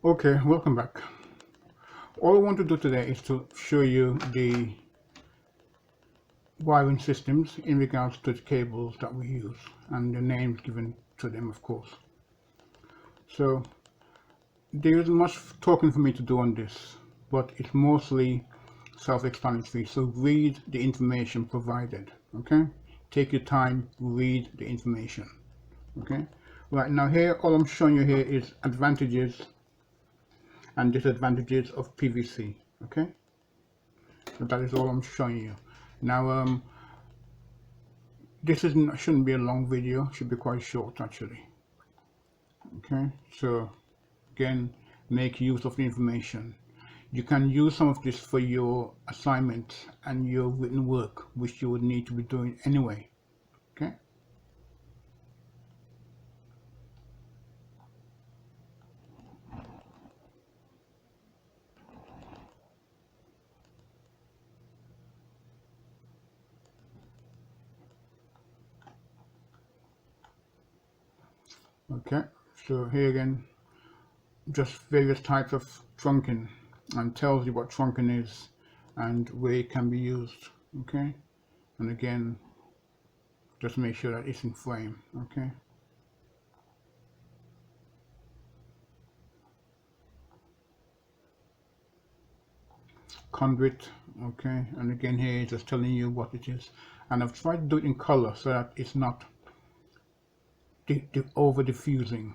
Okay, welcome back. All I want to do today is to show you the wiring systems in regards to the cables that we use and the names given to them, of course. So there isn't much talking for me to do on this, but it's mostly self-explanatory. So read the information provided, okay? Take your time, read the information, okay? Right now here, all I'm showing you here is advantages and disadvantages of PVC, okay? So that is all I'm showing you. Now, this shouldn't be a long video, should be quite short actually. Okay, so again, make use of the information. You can use some of this for your assignment and your written work, which you would need to be doing anyway. Okay. Okay, so here again, just various types of trunking, and tells you what trunking is and where it can be used. Okay, and again, just make sure that it's in frame. Okay. Conduit, okay, and again here it's just telling you what it is, and I've tried to do it in color so that it's not over diffusing.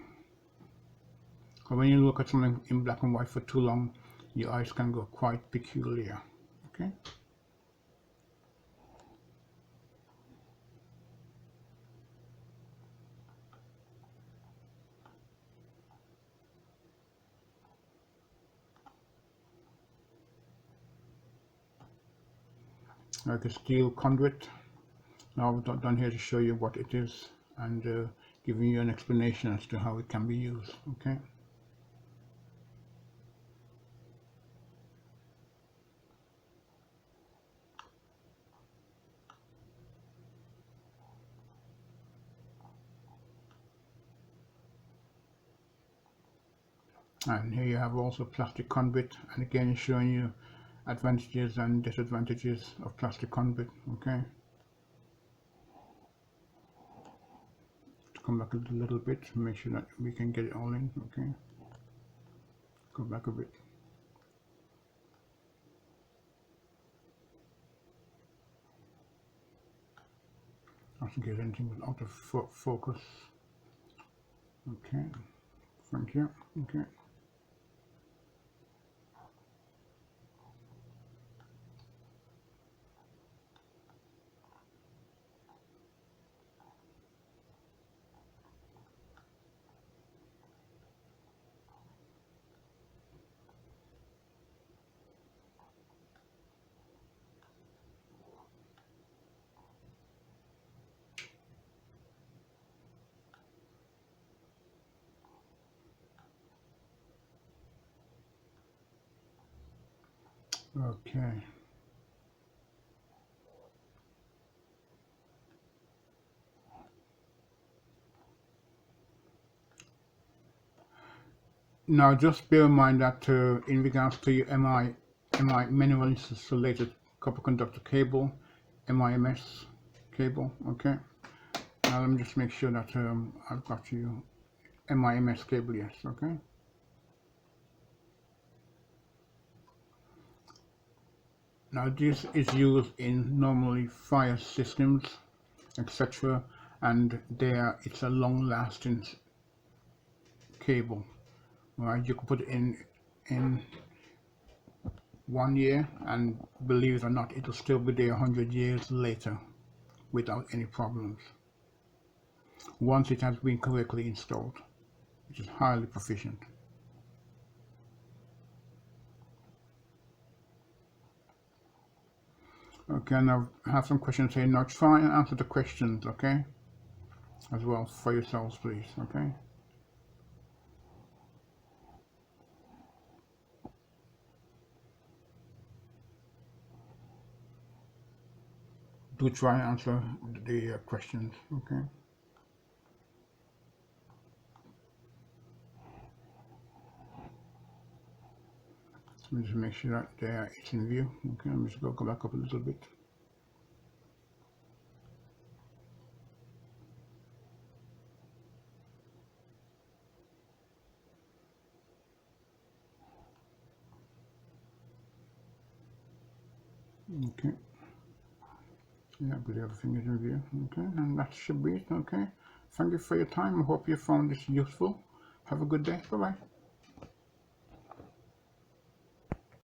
But when you look at something in black and white for too long, your eyes can go quite peculiar. Okay. Like a steel conduit. Now I've done here to show you what it is and giving you an explanation as to how it can be used. Okay. And here you have also plastic conduit, and again it's showing you advantages and disadvantages of plastic conduit. Okay. Come back a little bit to make sure that we can get it all in. Okay, go back a bit. I think there's anything was out of focus. Okay, thank you. Okay. Okay. Now just bear in mind that in regards to your MI manual insulated copper conductor cable, MIMS cable, okay. Now let me just make sure that I've got you MIMS cable, yes, okay. Now this is used in normally fire systems, etc., and there it's a long-lasting cable. Right, you can put it in 1 year, and believe it or not, it'll still be there 100 years later without any problems, once it has been correctly installed, which is highly proficient. Okay, now I have some questions here. Now try and answer the questions, okay, as well for yourselves, please. Okay. Do try and answer the questions, okay. Let me just make sure that there it's in view. Okay, let me just go back up a little bit. Okay, yeah, I believe everything is in view. Okay, and that should be it. Okay, thank you for your time. I hope you found this useful. Have a good day. Bye bye.